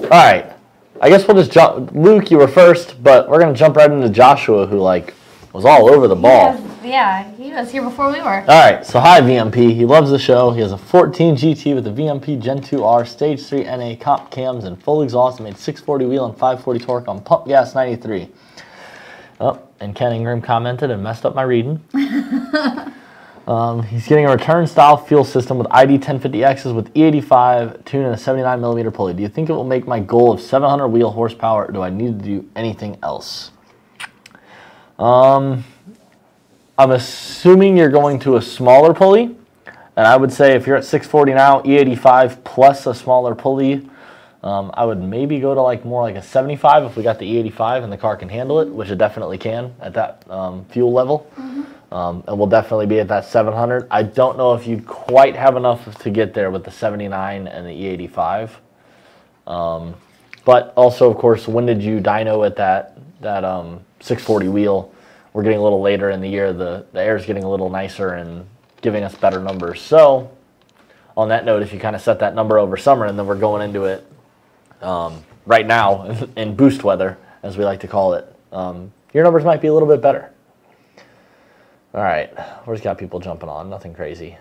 All right. I guess we'll just jump. Luke, you were first, but we're going to jump right into Joshua, who, like, was all over the ball. He was here before we were. All right. So, hi, VMP. He loves the show. He has a 14 GT with a VMP Gen2R, Stage 3 NA comp cams, and full exhaust. Made 640 wheel and 540 torque on pump gas 93. Oh, and Ken Ingram commented and messed up my reading. He's getting a return style fuel system with ID 1050Xs with E85 tune and a 79mm pulley. Do you think it will make my goal of 700 wheel horsepower, or do I need to do anything else? I'm assuming you're going to a smaller pulley, and I would say if you're at 640 now, E85 plus a smaller pulley, I would maybe go to more like a 75 if we got the E85 and the car can handle it, which it definitely can at that fuel level. And we'll definitely be at that 700. I don't know if you'd quite have enough to get there with the 79 and the E85. But also, of course, when did you dyno at that 640 wheel? We're getting a little later in the year. The air's getting a little nicer and giving us better numbers. So on that note, if you kind of set that number over summer, and then we're going into it right now in boost weather, as we like to call it, your numbers might be a little bit better. All right, we just got people jumping on. Nothing crazy.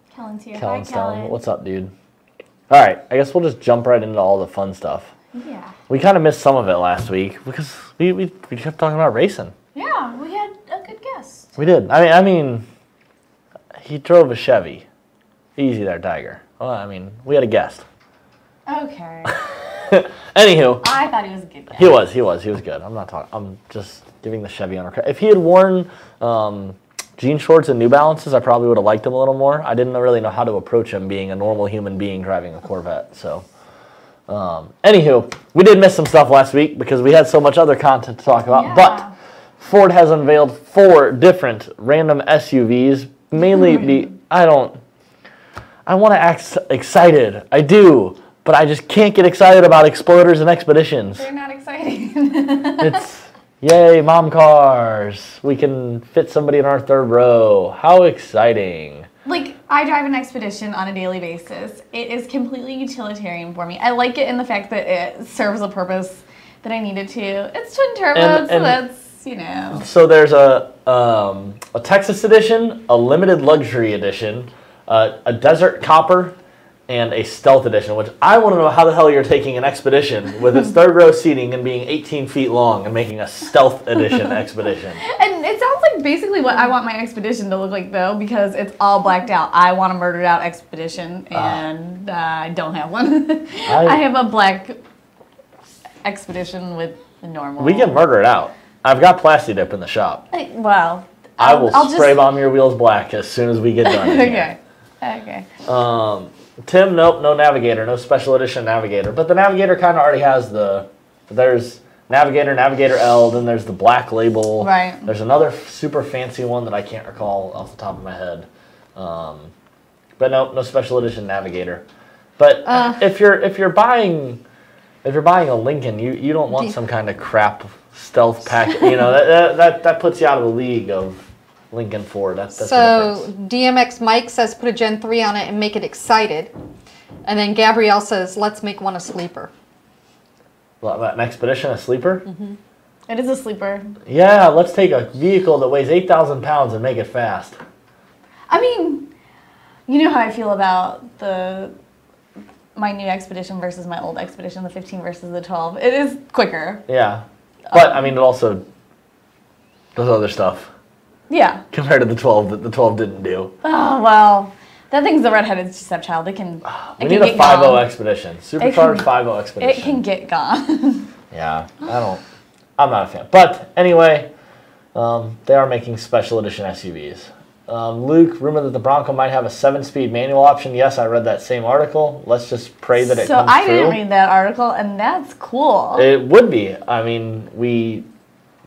Kellen's here. Kellen Hi, Stone, Kellen. what's up, dude? All right, I guess we'll just jump right into all the fun stuff. Yeah. We kind of missed some of it last week because we kept talking about racing. Yeah, we had a good guest. We did. I mean, he drove a Chevy. Easy there, Tiger. Well, I mean, we had a guest. Okay. Anywho. I thought he was a good guest. He was good. I'm not talking. I'm just giving the Chevy owner credit. If he had worn jean shorts and New Balances, I probably would have liked him a little more. I didn't really know how to approach him being a normal human being driving a Corvette. So, anywho, we did miss some stuff last week because we had so much other content to talk about. Yeah. But Ford has unveiled 4 different random SUVs. Mainly I want to act excited. I do. But I just can't get excited about Exploders and Expeditions. They're not exciting. It's, yay, mom cars. We can fit somebody in our 3rd row. How exciting. Like, I drive an Expedition on a daily basis. It is completely utilitarian for me. I like it in the fact that it serves a purpose that I need it to. It's twin turbo, so that's, you know. So there's a Texas edition, a limited luxury edition, a desert copper, and a stealth edition, which I want to know how the hell you're taking an Expedition with its 3rd row seating and being 18 feet long and making a stealth edition Expedition. And it sounds like basically what I want my Expedition to look like, though, because it's all blacked out. I want a murdered out Expedition, and I don't have one. I have a black Expedition with the normal. We can murder it out. I've got Plasti Dip in the shop. Well, I will spray bomb your wheels black as soon as we get done. Okay. Okay. Tim, nope, no Navigator, no special edition Navigator. But the Navigator kind of already has there's Navigator, Navigator L, then there's the black label. Right. There's another super fancy one that I can't recall off the top of my head. But no special edition Navigator. But if you're buying a Lincoln, you don't want some kind of crap stealth pack. You know, that puts you out of the league of Lincoln Ford. That's so DMX Mike says put a Gen 3 on it and make it excited. And then Gabrielle says let's make one a sleeper. Well, an Expedition, a sleeper? Mm-hmm. It is a sleeper. Yeah, let's take a vehicle that weighs 8,000 pounds and make it fast. I mean, you know how I feel about my new Expedition versus my old Expedition, the 15 versus the 12. It is quicker. Yeah. But, I mean, it also does other stuff. Yeah. Compared to the 12 that the 12 didn't do. Oh, well, that thing's the redheaded stepchild. It can We need a 5.0 Expedition. Supercharged 5.0 Expedition. It can get gone. Yeah. I'm not a fan. But, anyway, they are making special edition SUVs. Luke, rumor that the Bronco might have a 7-speed manual option. Yes, I read that same article. Let's just pray that it comes true. So I didn't read that article, and that's cool. It would be. I mean,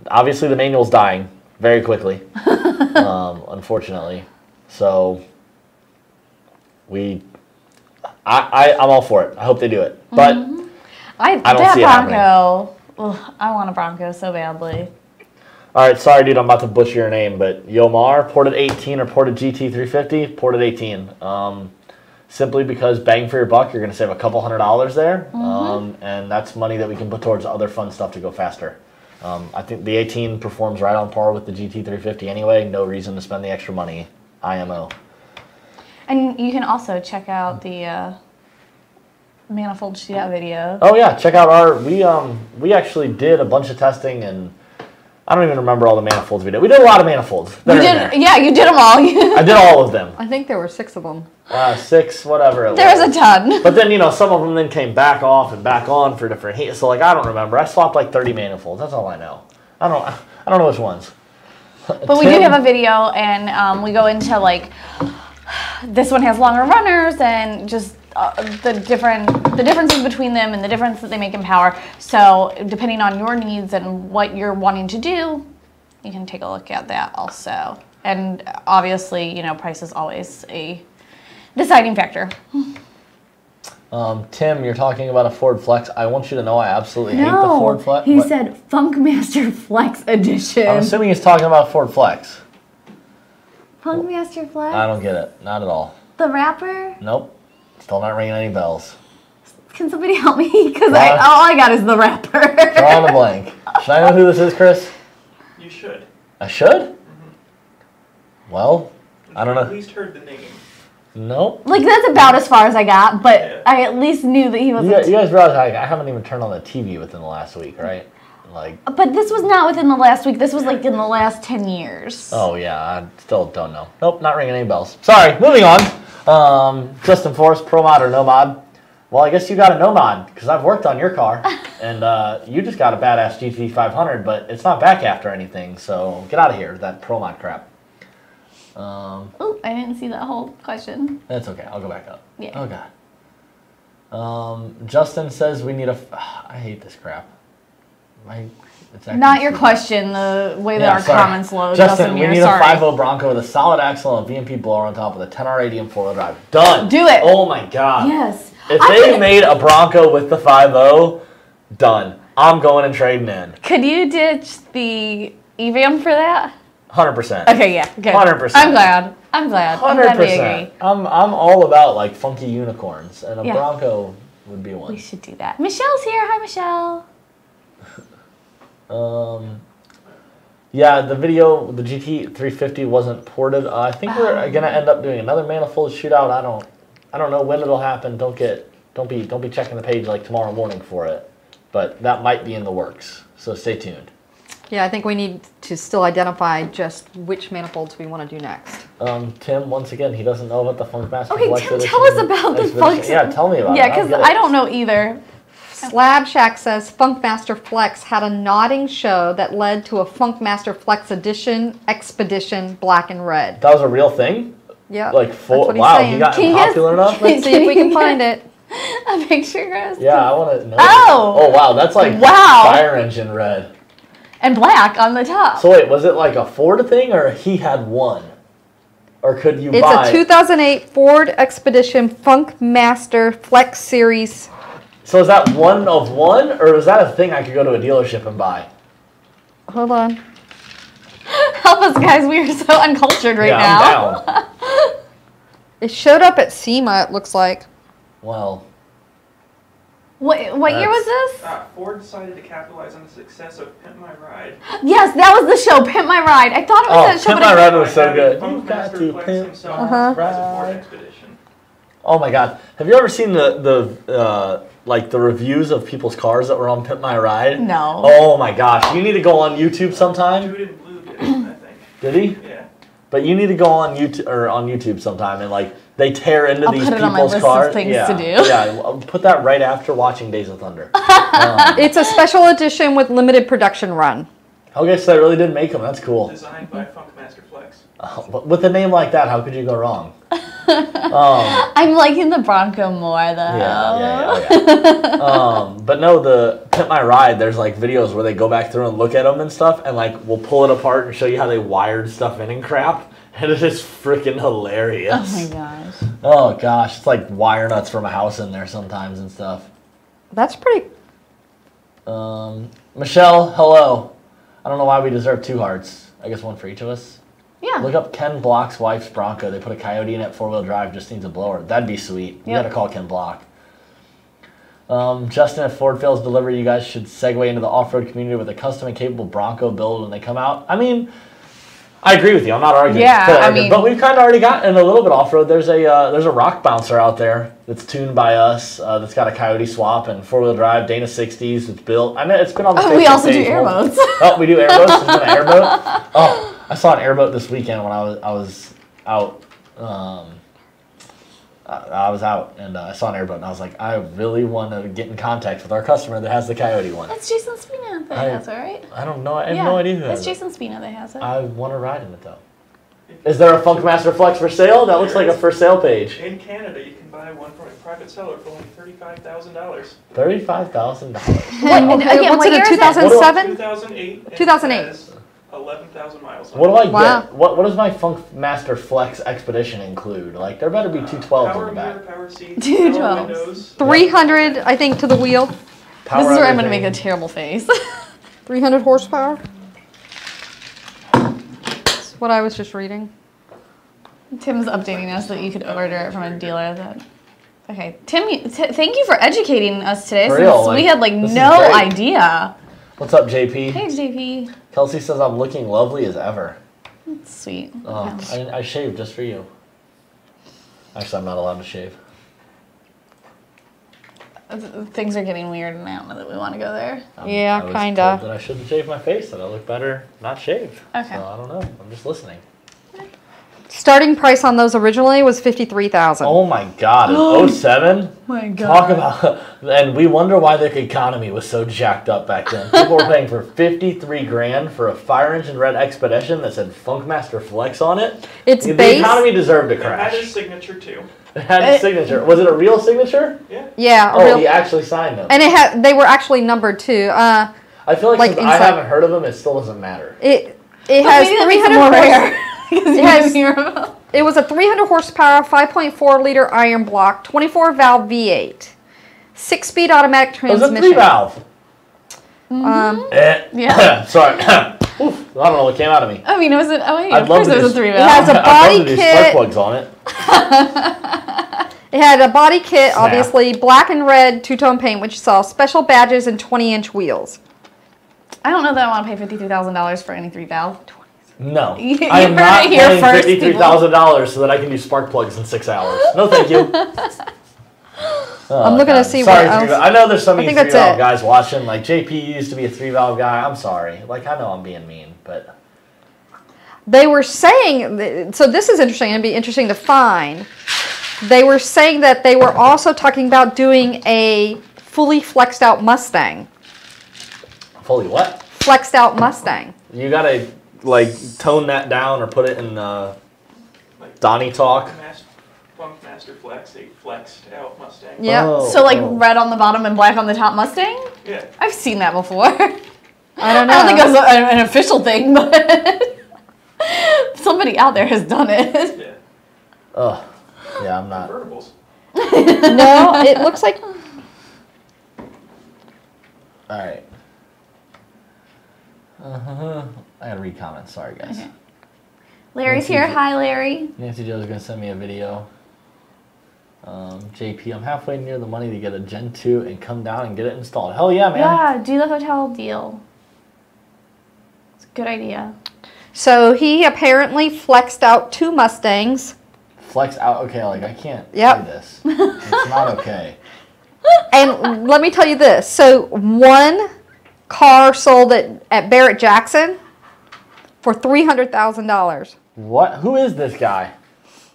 obviously the manual's dying very quickly, unfortunately. So I'm all for it. I hope they do it, but I don't see it happening. I want a Bronco so badly. All right, sorry, dude, I'm about to butcher your name, but Yomar, ported 18 or ported GT350, ported 18. simply because bang for your buck, you're going to save a couple $100 there, and that's money that we can put towards other fun stuff to go faster. I think the 18 performs right on par with the GT350 anyway. No reason to spend the extra money. IMO. And you can also check out the manifold shootout video. Oh yeah, check out our we actually did a bunch of testing, and I don't even remember all the manifolds we did. We did a lot of manifolds. You did, yeah, you did them all. I did all of them. I think there were 6 of them. 6, whatever it was. There was a ton. But then, some of them then came back off and back on for different heat. So, I don't remember. I swapped like 30 manifolds. That's all I know. I don't know which ones. But we do have a video, and we go into, this one has longer runners and just the differences between them and the difference that they make in power. So, depending on your needs and what you're wanting to do, you can take a look at that also. And obviously, price is always a deciding factor. Tim, you're talking about a Ford Flex. I want you to know I absolutely hate the Ford Flex. He said Funkmaster Flex Edition. I'm assuming he's talking about Ford Flex. Funkmaster Flex? I don't get it. Not at all. The wrapper? Nope. Still not ringing any bells. Can somebody help me? Because all I got is the wrapper. Draw on a blank. Should I know who this is, Chris? You should. I should? Well, I don't know. At least heard the name. Nope. That's about as far as I got, but I at least knew that he was. You guys realize I haven't even turned on the TV within the last week, right? But this was not within the last week. This was in the last 10 years. Oh yeah, I still don't know. Nope, not ringing any bells. Sorry. Moving on. Justin Forrest, pro mod or no mod? Well, I guess you got a no mod because I've worked on your car, and you just got a badass GT500, but it's not back after anything. So get out of here with that pro mod crap. Oh, I didn't see that whole question. That's okay. I'll go back up. Yeah. Oh, God. Justin says we need a... I hate this crap. Not your question, the way that our comments load. Justin, we need a 5.0 Bronco with a solid axle and a VMP blower on top with a 10R80 and 4-wheel drive. Done. Do it. Oh, my God. Yes. If they made a Bronco with the 5.0, done. I'm going and trading in. Could you ditch the EVAM for that? 100%. Okay, yeah, good. 100%. I'm glad. 100%. I'm glad we agree. I'm all about funky unicorns, and a Bronco would be one. We should do that. Michelle's here. Hi, Michelle. Yeah, the video, the GT350 wasn't ported. I think we're gonna end up doing another manifold shootout. I don't know when it'll happen. Don't be checking the page tomorrow morning for it, but that might be in the works. So stay tuned. Yeah, I think we need to still identify just which manifolds we want to do next. Tim, once again, he doesn't know about the Funkmaster Okay, Flex Tim, Edition. tell us about the Flex. Yeah, tell me about it. Yeah, because I don't know either. Slab Shack says Funkmaster Flex had a nodding show that led to a Funkmaster Flex Edition Expedition Black and Red. That was a real thing? Yeah. Wow, he got popular enough? Let's see if we can find it. A picture, Chris? Yeah, I want to know. Oh! Oh, wow, that's fire engine red. And black on the top. So wait, was it a Ford thing, or he had one? Or could you buy... It's a 2008 Ford Expedition Funkmaster Flex Series. So is that one of one, or is that a thing I could go to a dealership and buy? Hold on. Help us, guys. We are so uncultured right now. I'm down. It showed up at SEMA, it looks like. Well... What year was this? Ford decided to capitalize on the success of Pimp My Ride. Yes, that was the show, Pimp My Ride. I thought it was that show, Pimp My Ride was so good. Funkmaster Flex himself as a Ford Expedition. Oh my God! Have you ever seen the reviews of people's cars that were on Pimp My Ride? No. Oh my gosh! You need to go on YouTube sometime. Dude in Blue did, I think. Did he? Yeah. But you need to go on YouTube sometime and they tear into I'll these put it on my people's list cars. of things yeah, to do. Yeah, I'll put that right after watching Days of Thunder. It's a special edition with limited production run. Okay, so they really did make them. That's cool. Designed by Funkmaster Flex. But with a name like that, how could you go wrong? I'm liking the Bronco more though. Yeah. But no, the Pimp My Ride, there's videos where they go back through and look at them and stuff, and we'll pull it apart and show you how they wired stuff in and crap, and it is freaking hilarious. Oh my gosh. Oh gosh, it's like wire nuts from a house in there sometimes and stuff. That's pretty... Michelle, hello. I don't know why we deserve 2 hearts. I guess one for each of us. Yeah. Look up Ken Block's wife's Bronco. They put a Coyote in it, 4-wheel drive, just needs a blower. That'd be sweet. We gotta call Ken Block. Justin, if Ford fails delivery, you guys should segue into the off-road community with a custom and capable Bronco build when they come out. I mean, I agree with you. I'm not arguing. But we've kind of already gotten a little bit off-road. There's a rock bouncer out there that's tuned by us. That's got a Coyote swap and 4-wheel drive, Dana 60s. It's built. I mean, it's been on the. We also do airboats. Oh, we do airboats. There's been an airboat. Oh, I saw an airboat this weekend when I was out. I was out and I saw an airboat and I was like, I really want to get in contact with our customer that has the Coyote one. That's Jason Spina that has it, right? I don't know. I have no idea who has it. It's Jason Spina that has it. I want to ride in it though. Is there a Funkmaster Flex for sale? That looks like a for sale page. In Canada, you can buy one from a private seller for only $35,000. $35,000. What's it, a 2007? 2008. 2008. 11,000 miles. What do I get? What does my Funkmaster Flex Expedition include? Like, there better be 212s in the back. Power seats, 212s. power windows. 300, I think, to the wheel. This is where I'm going to make a terrible face. 300 horsepower. That's what I was just reading. Tim's updating us that you could order it from a dealer. Okay, Tim, thank you for educating us today. Since we had no idea. What's up, JP? Hey, JP. Kelsey says I'm looking lovely as ever. That's sweet. Oh, I shaved just for you. Actually, I'm not allowed to shave. Things are getting weird, and I don't know that we want to go there. Yeah, kind of. That I shouldn't shave my face. That I look better not shaved. Okay. So I don't know. I'm just listening. Starting price on those originally was $53,000. Oh my God! In 07? My God. Talk about, and we wonder why the economy was so jacked up back then. People were paying for 53 grand for a fire engine red Expedition that said Funkmaster Flex on it. The economy deserved to It crash. had his signature too. It had his signature. Was it a real signature? Yeah. Yeah. He actually signed them. And they were actually numbered too. I feel like since I inside. haven't heard of them, it still doesn't matter. It has 300 more rare. It was a 300 horsepower, 5.4 liter iron block, 24 valve V8, 6-speed automatic transmission. It was a 3-valve. Yeah. Sorry. Oof, I don't know what came out of me. I mean, it was I'd of love course to it was a do- 3-valve. It has a body I'd love to do kit. spark plugs on it. It had a body kit, Snap. obviously, black and red two-tone paint, which saw special badges and 20-inch wheels. I don't know that I want to pay $53,000 for any 3-valve. No. You I am heard not it here paying first, $53,000 so that I can do spark plugs in 6 hours. No, thank you. I'm looking to see sorry, what else. I know there's some I think 3-valve that's it. guys watching. Like, JP used to be a 3-valve guy. I'm sorry. Like, I know I'm being mean, but... They were saying, so this is interesting, it'd be interesting to find. They were saying that they were also talking about doing a fully flexed out Mustang. Fully what? Flexed out Mustang. You gotta, like, tone that down or put it in Donnie talk. Funkmaster Flex, a flexed out Mustang. Yeah. Oh, So red on the bottom and black on the top Mustang? Yeah. I've seen that before. I don't know. I don't think it was an official thing, but somebody out there has done it. Yeah. Oh, yeah, I'm not. Convertibles. No, it looks like... All right. I gotta read comments. Sorry, guys. Okay. Larry's here. Hi, Larry. Nancy Joe's gonna send me a video. JP, I'm halfway near the money to get a Gen 2 and come down and get it installed. Hell yeah, man. Yeah, do the hotel deal. It's a good idea. So he apparently flexed out 2 Mustangs. Flex out. Okay, like, I can't Yep. say this. It's not okay. And let me tell you this. So one car sold at Barrett Jackson for $300,000. What? Who is this guy?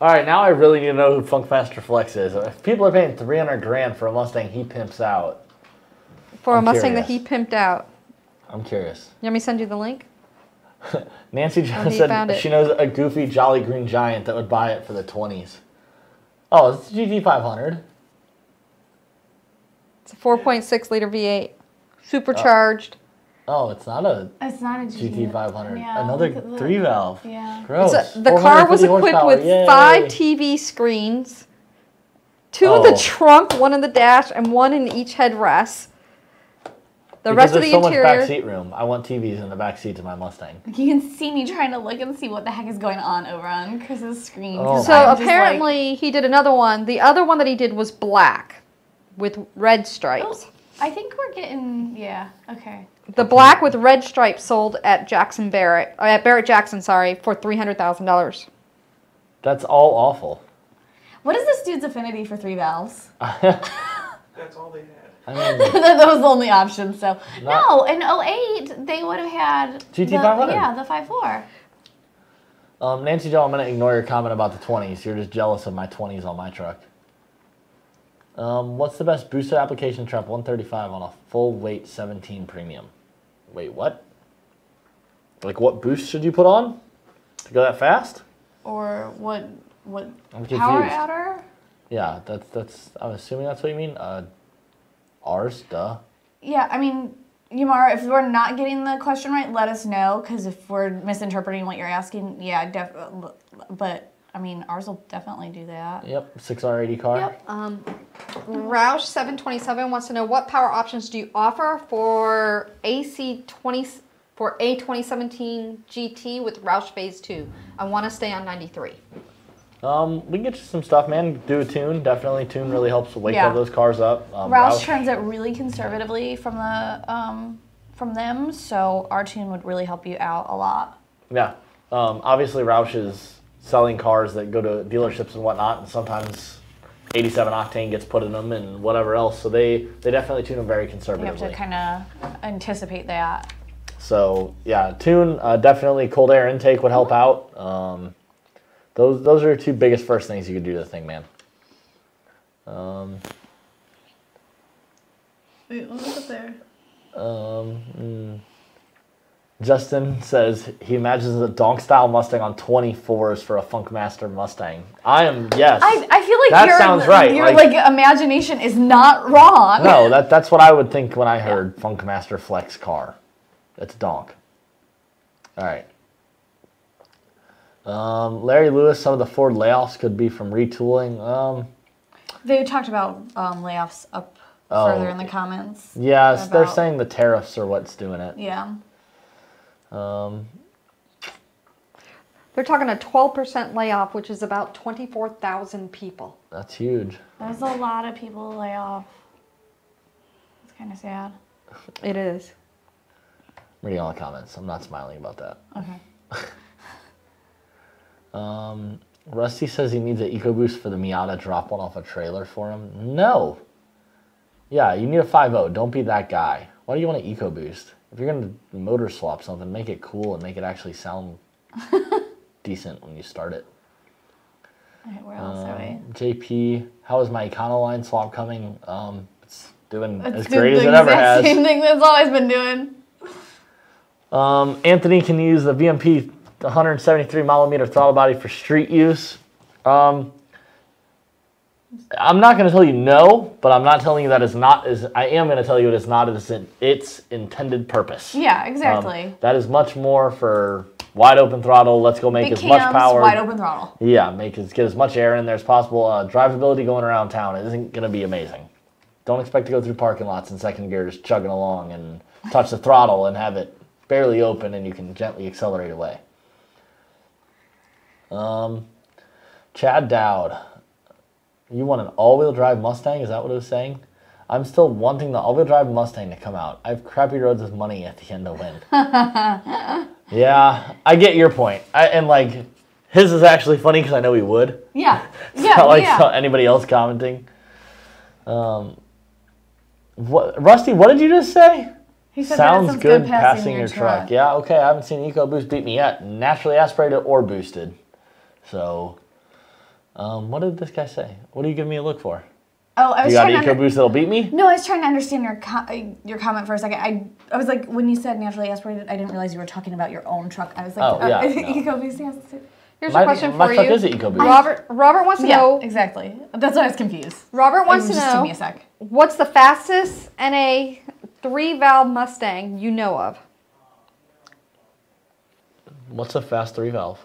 All right, now I really need to know who Funkmaster Flex is. If people are paying 300 grand for a Mustang he pimps out, For a I'm Mustang curious. that he pimped out. I'm curious. You want me to send you the link? Nancy Jo he found said it. she knows a goofy Jolly Green Giant that would buy it for the 20s. Oh, it's the GT500. It's a 4.6 liter V8. Supercharged. Oh, it's not a It's not a GT500. Yeah, Another look at the- 3-valve. Yeah. Gross. The car was 450 equipped horsepower. with Yay. 5 TV screens, 2 in the Oh. trunk, 1 in the dash, and 1 in each headrest. The rest of the so much interior. back seat room. I want TVs in the back seats of my Mustang. You can see me trying to look and see what the heck is going on over on Chris's screen. Oh. So apparently he did another one. The other one that he did was black with red stripes. Oh, I think we're getting, yeah, okay. The black with red stripes sold at Barrett Jackson, sorry, for $300,000. That's all awful. What is this dude's affinity for 3 valves? That's all they had. I mean, That was the only option, so. No, in 08, they would have had. GT500. Yeah, the 5.4. Nancy Jo, I'm going to ignore your comment about the 20s. You're just jealous of my 20s on my truck. What's the best boosted application trap 135 on a full weight 17 premium? Wait, what? Like what boost should you put on to go that fast? Or what I'm power confused. adder? Yeah, that's. I'm assuming that's what you mean. Ours, duh. Yeah, I mean, Yamara, if we're not getting the question right, let us know, because if we're misinterpreting what you're asking, yeah, definitely. But I mean, ours will definitely do that. Yep, 6R80 car. Yep. Roush 727 wants to know what power options do you offer for A2017 GT with Roush Phase 2? I want to stay on 93. We can get you some stuff, man. Do a tune. Definitely, tune really helps wake up those cars up. Roush turns it really conservatively from them, so our tune would really help you out a lot. Yeah. Obviously, Roush is selling cars that go to dealerships and whatnot, and sometimes 87 octane gets put in them and whatever else. So they definitely tune them very conservatively. You have to kind of anticipate that. So yeah, tune definitely cold air intake would help out. Those are the two biggest first things you could do to the thing, man. Wait, what was it there? Justin says he imagines a donk-style Mustang on 24s for a Funkmaster Mustang. Yes. I feel like that sounds right. Your like imagination is not wrong. No, that's what I would think when I heard Funkmaster Flex car. That's donk. All right. Larry Lewis, some of the Ford layoffs could be from retooling. They talked about layoffs up further in the comments. Yes, they're saying the tariffs are what's doing it. Yeah. They're talking a 12% layoff, which is about 24,000 people. That's huge. There's a lot of people to lay off. It's kind of sad. It is. I'm reading all the comments. I'm not smiling about that. Okay. Rusty says he needs an EcoBoost for the Miata. Drop one off a trailer for him. No. Yeah, you need a 5.0. Don't be that guy. Why do you want an EcoBoost? If you're going to motor swap something, make it cool and make it actually sound decent when you start it. Okay, where else are we? JP, how is my Econoline swap coming? It's doing It's as doing great as the it ever exact has. Same thing that's always been doing. Anthony can use the VMP 173 millimeter throttle body for street use. I'm not going to tell you no, but I'm not telling you that it's not as. I am going to tell you it is not its intended purpose. Yeah, exactly. That is much more for wide open throttle. Let's go make Big as much cams, power. wide open throttle. Yeah, get as much air in there as possible. Drivability going around town isn't going to be amazing. Don't expect to go through parking lots in second gear just chugging along and touch the throttle and have it barely open and you can gently accelerate away. Chad Dowd, you want an all-wheel drive Mustang? Is that what it was saying? I'm still wanting the all-wheel drive Mustang to come out. I have crappy roads with money at the end to win. Yeah, I get your point. His is actually funny because I know he would. Yeah. It's not like anybody else commenting. Rusty, what did you just say? He said Sounds good passing your truck. Yeah, okay, I haven't seen EcoBoost beat me yet. Naturally aspirated or boosted. So, what did this guy say? What are you giving me a look for? Oh, I was you got trying an EcoBoost that'll beat me? No, I was trying to understand your comment for a second. I was like, when you said naturally aspirated, I didn't realize you were talking about your own truck. I was like, no. EcoBoost, yes. Here's a question for my you. truck is an EcoBoost. Robert wants to know. Exactly. That's why I was confused. Robert wants to Just give know me a sec. what's the fastest NA 3-valve Mustang you know of? What's a fast 3-valve?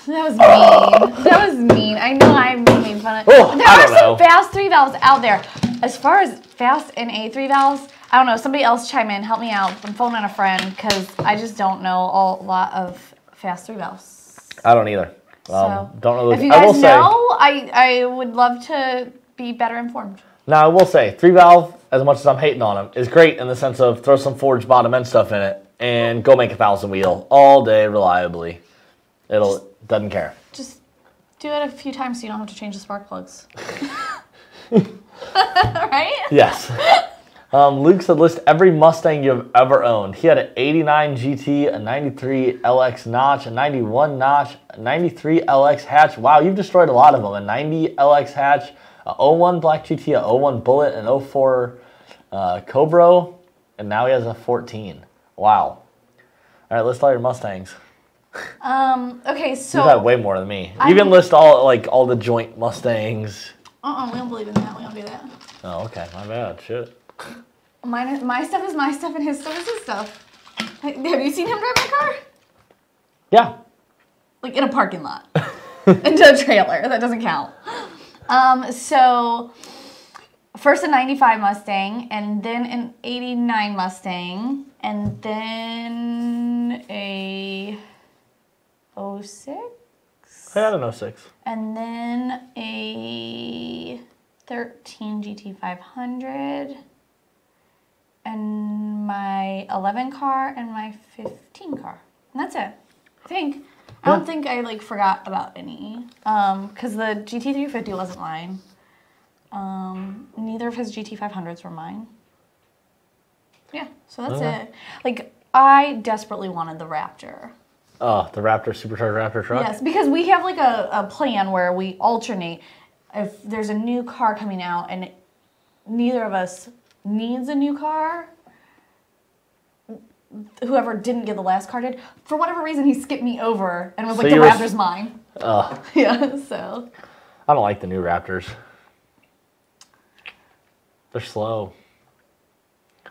That was mean. That was mean. I know I made fun of it. Oh, There I are don't know. some fast 3 valves out there. As far as fast NA 3 valves, I don't know. Somebody else chime in. Help me out. I'm phoning a friend because I just don't know a lot of fast 3-valves. I don't either. So, don't know. if you guys know, I would love to be better informed. Now, I will say, 3-valve, as much as I'm hating on them, is great in the sense of throw some forged bottom end stuff in it and go make a 1,000 wheel all day reliably. Doesn't care. Just do it a few times so you don't have to change the spark plugs. Right? Yes. Luke said list every Mustang you've ever owned. He had an 89 GT, a 93 LX notch, a 91 notch, a 93 LX hatch. Wow, you've destroyed a lot of them. A 90 LX hatch, a 01 Black GT, a 01 Bullet, an 04 Cobra, and now he has a 14. Wow. All right, list all your Mustangs. Okay, so... You've had way more than me. You can list all the joint Mustangs. we don't believe in that. We don't do that. Oh, okay. My bad. Shit. My stuff is my stuff and his stuff is his stuff. Have you seen him drive my car? Yeah. Like in a parking lot. Into a trailer. That doesn't count. So first a 95 Mustang, and then an 89 Mustang, and then a 06? I had an 06. And then a 13 GT500. And my 11 car and my 15 car. And that's it. I think. I don't think I forgot about any. Because the GT350 wasn't mine. Neither of his GT500s were mine. Yeah, so that's it. I desperately wanted the Raptor. Oh, the Raptor, supercharged Raptor truck? Yes, because we have a plan where we alternate. If there's a new car coming out and neither of us needs a new car, whoever didn't get the last car did. For whatever reason, he skipped me over and was the Raptor's mine. Yeah, so. I don't like the new Raptors. They're slow.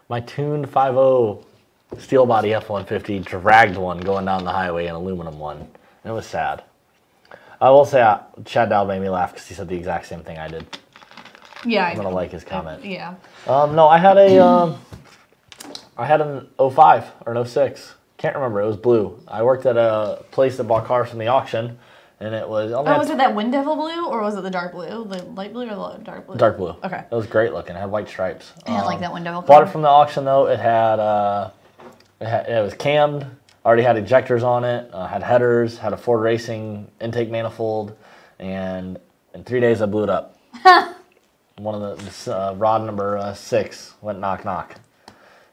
My tuned 5.0 steel body F-150 dragged one going down the highway, an aluminum one. It was sad. I will say, Chad Dowd made me laugh because he said the exact same thing I did. Yeah, I'm gonna like his comment. Yeah. No, I had an 05 or an 06. Can't remember. It was blue. I worked at a place that bought cars from the auction, and it was. Was it that Wind Devil blue or was it the dark blue, the light blue or the dark blue? Dark blue. Okay. It was great looking. It had white stripes. I didn't like that Wind Devil. Bought it from the auction though. It was cammed. Already had ejectors on it. Had headers. Had a Ford Racing intake manifold, and in 3 days I blew it up. One of the rod number 6 went knock knock.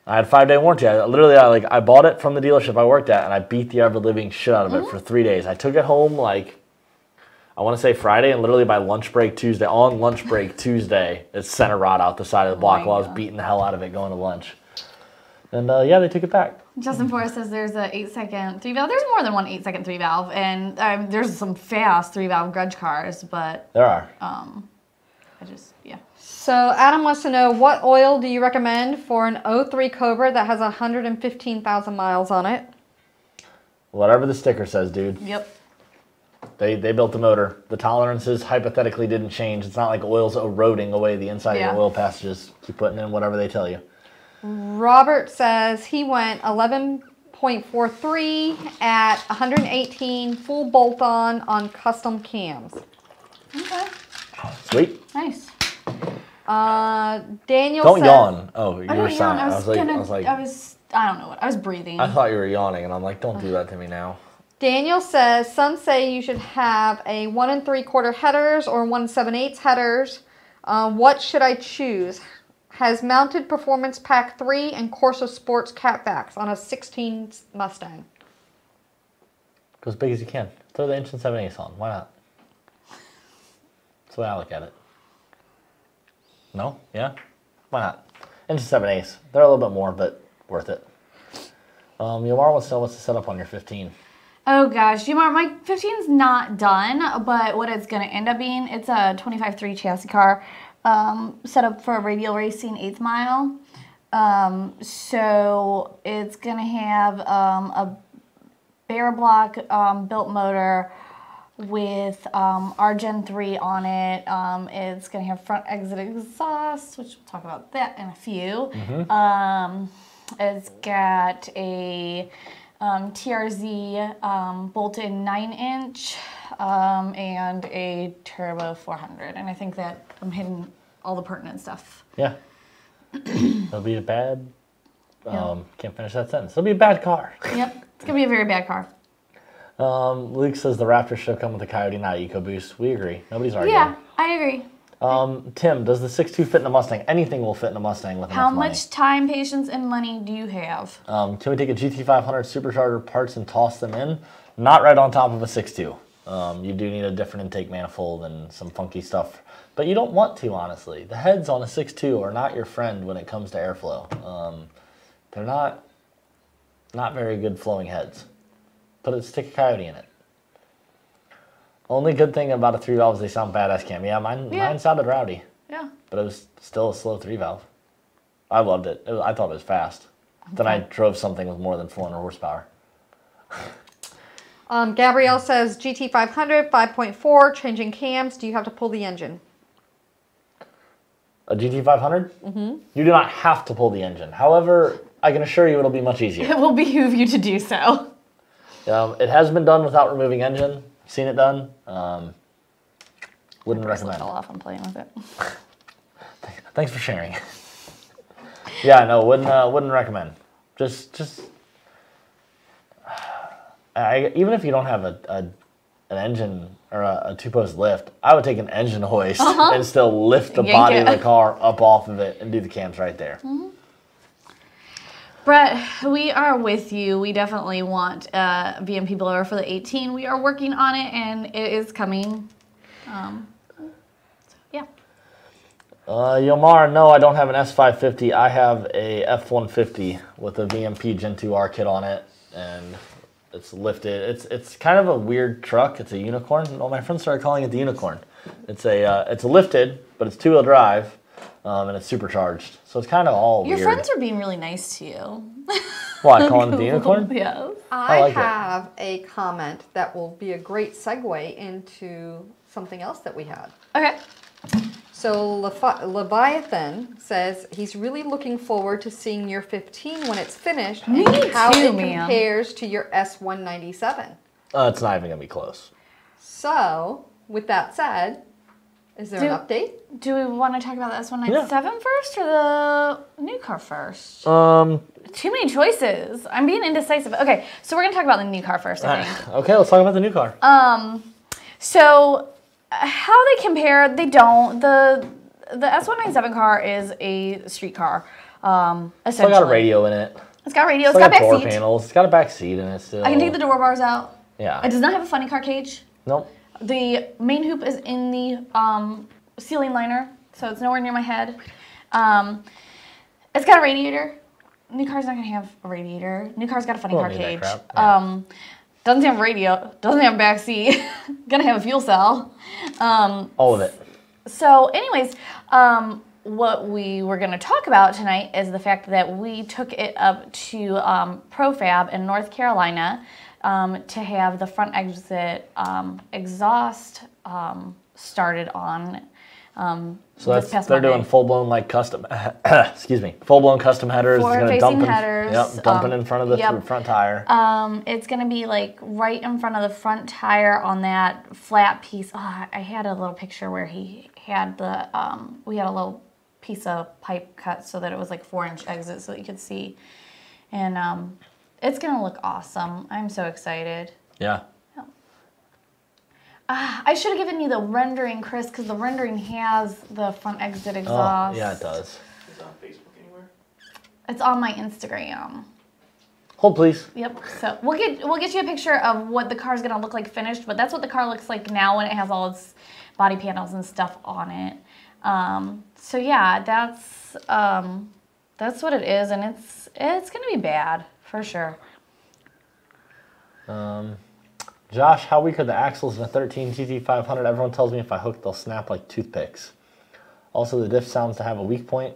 I had a 5-day warranty. I bought it from the dealership I worked at, and I beat the ever living shit out of it for 3 days. I took it home I want to say Friday, and literally by lunch break Tuesday, it sent a rod out the side of the block while I was beating the hell out of it going to lunch. And they took it back. Justin Forrest says there's an 8-second 3-valve. There's more than one 8-second 3-valve, and there's some fast 3-valve grudge cars, but there are. So Adam wants to know, what oil do you recommend for an 03 Cobra that has 115,000 miles on it? Whatever the sticker says, dude. Yep. They built the motor. The tolerances hypothetically didn't change. It's not like oil's eroding away the inside of the oil passages. Keep putting in whatever they tell you. Robert says he went 11.43 at 118 full bolt-on custom cams. Okay. Sweet. Nice. Daniel Don't says, yawn. Oh, you were yawn. silent. I don't know what. I was breathing. I thought you were yawning, and I'm like, don't do that to me now. Daniel says, some say you should have a 1 3/4 headers or 1 7/8 headers. What should I choose? Has mounted Performance Pack 3 and Corsa Sports catbacks on a 16 Mustang. Go as big as you can. Throw the inch and 7/8 on. Why not? That's the way I look at it. No? Yeah? Why not? Inch and 7/8. They're a little bit more, but worth it. Yomar wants to know what's the setup on your 15. Oh gosh, Yomar, my 15's not done, but what it's going to end up being, it's a 25.3 chassis car. Set up for a radial racing 8th mile. So it's going to have a bare block built motor, with our Gen3 on it. It's going to have front exit exhaust, which we'll talk about that in a few. It's got a TRZ bolt-in 9-inch and a turbo 400. And I think that I'm hitting all the pertinent stuff. Yeah. It'll be a bad... can't finish that sentence. It'll be a bad car. Yep. It's going to be a very bad car. Luke says the Raptor should come with a Coyote, not EcoBoost. We agree. Nobody's arguing. Yeah, I agree. Tim, does the 6.2 fit in a Mustang? Anything will fit in a Mustang with enough How money. much time, patience, and money do you have? Can we take a GT500 supercharger parts and toss them in? Not right on top of a 6.2. You do need a different intake manifold and some funky stuff. But you don't want to, honestly. The heads on a 6.2 are not your friend when it comes to airflow. They're not very good flowing heads. Stick a Coyote in it. Only good thing about a 3-valve is they sound badass cam. Yeah, mine sounded rowdy. Yeah. But it was still a slow 3-valve. I loved it. I thought it was fast. Okay. Then I drove something with more than 400 horsepower. Gabrielle says GT500, 5.4, changing cams. Do you have to pull the engine? A GT500? Mm-hmm. You do not have to pull the engine. However, I can assure you it'll be much easier. It will behoove you to do so. It has been done without removing engine. Seen it done. Wouldn't recommend. Fell off. I'm playing with it. Thanks for sharing. Yeah, no, wouldn't recommend. Even if you don't have an engine or a 2-post lift, I would take an engine hoist and still lift the body of the car up off of it and do the cams right there. Mm-hmm. Brett, we are with you. We definitely want a VMP blower for the 18. We are working on it, and it is coming. Yeah. Yomar, no, I don't have an S550. I have a F150 with a VMP Gen2R kit on it, and it's lifted. It's kind of a weird truck. It's a unicorn. Well, my friends started calling it the unicorn. It's a lifted, but it's 2-wheel drive. And it's supercharged. So it's kind of all weird. Your friends are being really nice to you. What, calling it the unicorn? Yes. I have a comment that will be a great segue into something else that we had. Okay. So Leviathan says he's really looking forward to seeing your 15 when it's finished and how it compares to your S197. It's not even going to be close. So, with that said, is there an update? Do we want to talk about the S197 first or the new car first? Too many choices. I'm being indecisive. Okay, so we're going to talk about the new car first, I think. Okay, let's talk about the new car. So how they compare, they don't. The S197 car is a street car, essentially. It's got a radio in it. It's got a radio. It's got back door seat. panels. It's got a back seat in it still. I can take the door bars out. Yeah. It does not have a funny car cage. Nope. The main hoop is in the ceiling liner, so it's nowhere near my head. It's got a radiator. New car's not gonna have a radiator. New car's got a funny car cage. Yeah. Doesn't have a radio. Doesn't have a back seat. Gonna have a fuel cell. All of it. So, anyways, what we were gonna talk about tonight is the fact that we took it up to Profab in North Carolina. To have the front exit exhaust started on. So they're doing full-blown like custom, full-blown custom headers. Forward-facing headers. Yep, dumping in front of the front tire. It's gonna be like right in front of the front tire on that flat piece. Oh, I had a little picture where he had the, we had a little piece of pipe cut so that it was like 4-inch exit so that you could see. And it's gonna look awesome. I'm so excited. Yeah. I should have given you the rendering, Chris, because the rendering has the front exit exhaust. Oh, yeah, it does. Is it on Facebook anywhere? It's on my Instagram. Hold, please. Yep. So we'll get you a picture of what the car's gonna look like finished, but that's what the car looks like now when it has all its body panels and stuff on it. So yeah, that's what it is, and it's gonna be bad for sure. Josh, how weak are the axles in a 13 GT500? Everyone tells me if I hook, they'll snap like toothpicks. Also, the diff sounds to have a weak point.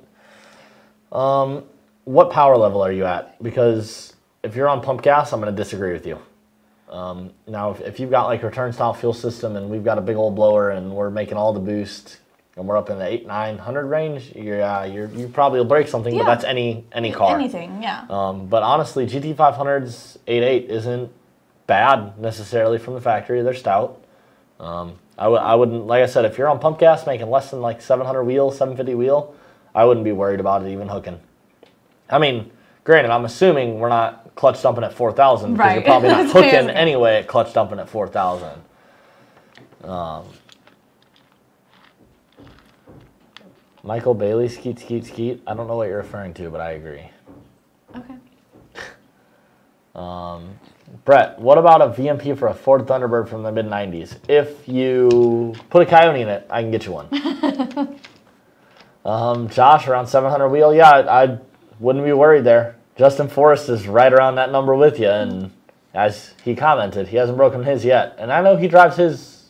What power level are you at? Because if you're on pump gas, I'm going to disagree with you. Now, if you've got like a return style fuel system and we've got a big old blower and we're making all the boost and we're up in the 800-900 range, you probably will break something, but that's any car. Anything, yeah. But honestly, GT500's 8.8 isn't bad necessarily from the factory. They're stout. I wouldn't, like I said, if you're on pump gas making less than like 700 wheel, 750 wheel, I wouldn't be worried about it even hooking. I mean, granted, I'm assuming we're not clutch dumping at 4,000 because you're probably not hooking anyway at clutch dumping at 4,000. Michael Bailey, skeet, skeet, skeet. I don't know what you're referring to, but I agree. Okay. Brett, what about a VMP for a Ford Thunderbird from the mid-90s? If you put a Coyote in it, I can get you one. Josh, around 700 wheel, yeah, I wouldn't be worried there. Justin Forrest is right around that number with you, and as he commented, he hasn't broken his yet. And I know he drives his,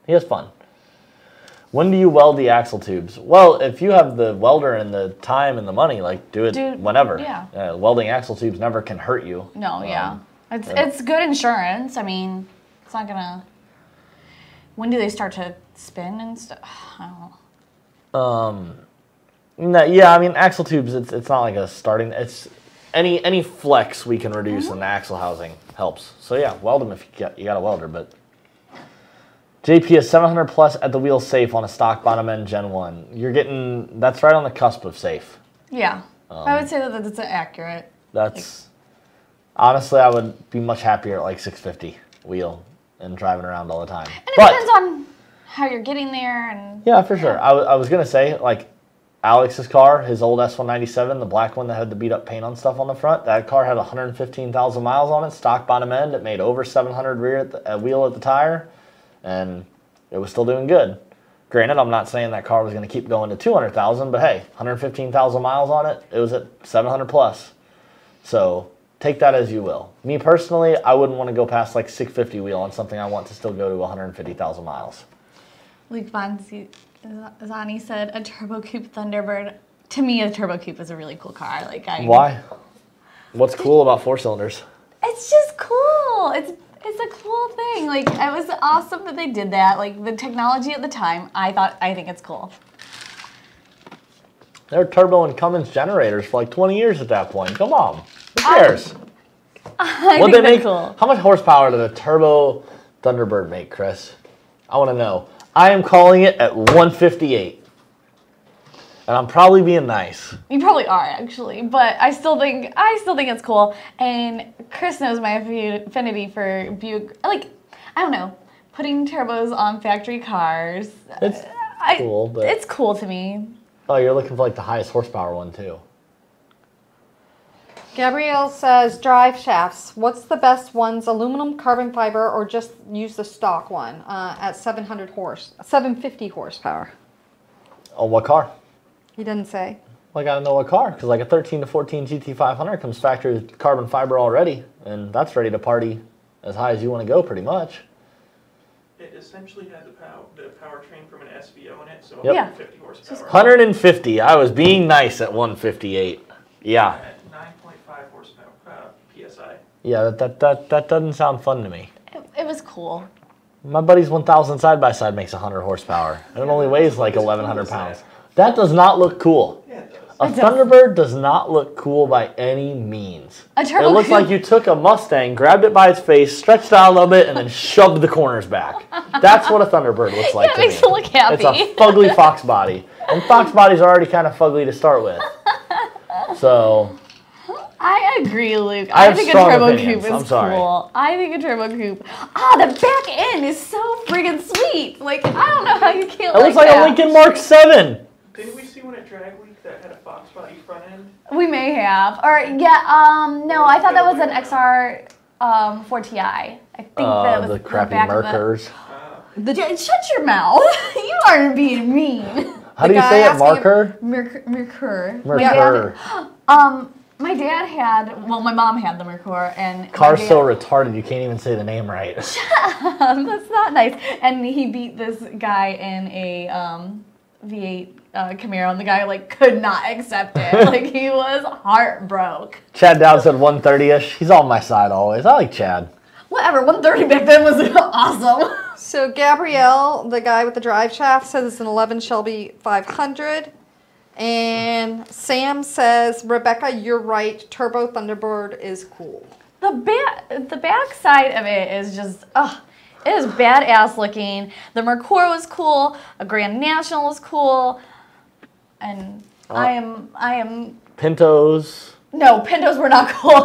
he has fun. When do you weld the axle tubes? Well, if you have the welder and the time and the money, like do it whenever. Yeah. Welding axle tubes never can hurt you. No, yeah. It's good insurance. I mean, it's not gonna. When do they start to spin and stuff? I don't know. No, yeah, I mean axle tubes. It's not like a starting. It's any flex we can reduce in the axle housing helps. So yeah, weld them if you got a welder. But JP is 700 plus at the wheel safe on a stock bottom end Gen 1. You're getting that's right on the cusp of safe. Yeah, I would say that that's accurate. That's honestly, I would be much happier at like 650 wheel and driving around all the time. And it depends on how you're getting there and. Yeah, for sure. I was gonna say like. Alex's car, his old S197, the black one that had the beat up paint on stuff on the front, that car had 115,000 miles on it, stock bottom end. It made over 700 rear at the wheel at the tire, and it was still doing good. Granted, I'm not saying that car was going to keep going to 200,000, but hey, 115,000 miles on it, it was at 700 plus. So take that as you will. Me personally, I wouldn't want to go past like 650 wheel on something I want to still go to 150,000 miles. Luke Zani said a turbo coupe Thunderbird. To me, a turbo coupe is a really cool car. Why? What's cool about 4 cylinders? It's just cool. It's a cool thing. Like it was awesome that they did that. Like the technology at the time, I think it's cool. They were turbo and Cummins generators for like 20 years at that point. Come on, who cares? I think that's cool. How much horsepower did a turbo Thunderbird make, Chris? I want to know. I am calling it at 158. And I'm probably being nice. You probably are, actually. But I still think it's cool. And Chris knows my affinity for Buick. Like, I don't know, putting turbos on factory cars. It's cool, but... It's cool to me. Oh, you're looking for like the highest horsepower one, too. Gabrielle says, drive shafts. What's the best ones, aluminum, carbon fiber, or just use the stock one at 750 horsepower? Oh, what car? He didn't say. Well, I gotta know what car, because like a 13 to 14 GT500 comes factory with carbon fiber already, and that's ready to party as high as you want to go, pretty much. It essentially had the powertrain from an SVO in it, so Yep. 150 horsepower. 150. I was being nice at 158. Yeah. At 9.5 horsepower PSI. Yeah, that doesn't sound fun to me. It was cool. My buddy's 1000 side-by-side makes 100 horsepower, and it only weighs like 1,100 pounds. That does not look cool. Yeah, it does. A Thunderbird does not look cool by any means. It looks like you took a Mustang, grabbed it by its face, stretched it out a little bit, and then shoved the corners back. That's what a Thunderbird looks like to me. It makes it look happy. It's a fugly fox body. And fox bodies are already kind of fugly to start with. So... I agree, Luke. I think a strong turbo opinions. coupe I'm is sorry. cool. I think a turbo coupe. The back end is so friggin' sweet. Like, I don't know how you can't It looks like that. a Lincoln Mark 7. Didn't we see one at Drag Week that had a Fox body front end? We may have. Or, yeah, no, I thought that was an XR 4TI. I think that was the crappy back Merkers. Shut your mouth. You are being mean. How do you say it, Marker? Merkur. Merkur. My dad had, well, my mom had the Merkur, and Car's so retarded you can't even say the name right. That's not nice. And he beat this guy in a V8 Camaro, and the guy like could not accept it. Like he was heartbroken. Chad Dowd said 130-ish. He's on my side always. I like Chad. Whatever, 130 back then was awesome. So Gabrielle, the guy with the drive shaft, says it's an 11 Shelby 500. And Sam says, Rebecca, you're right. Turbo Thunderbird is cool. The back side of it is just, it is badass looking. The Mercure was cool. A Grand National was cool. And I am. Pintos. No, Pintos were not cool.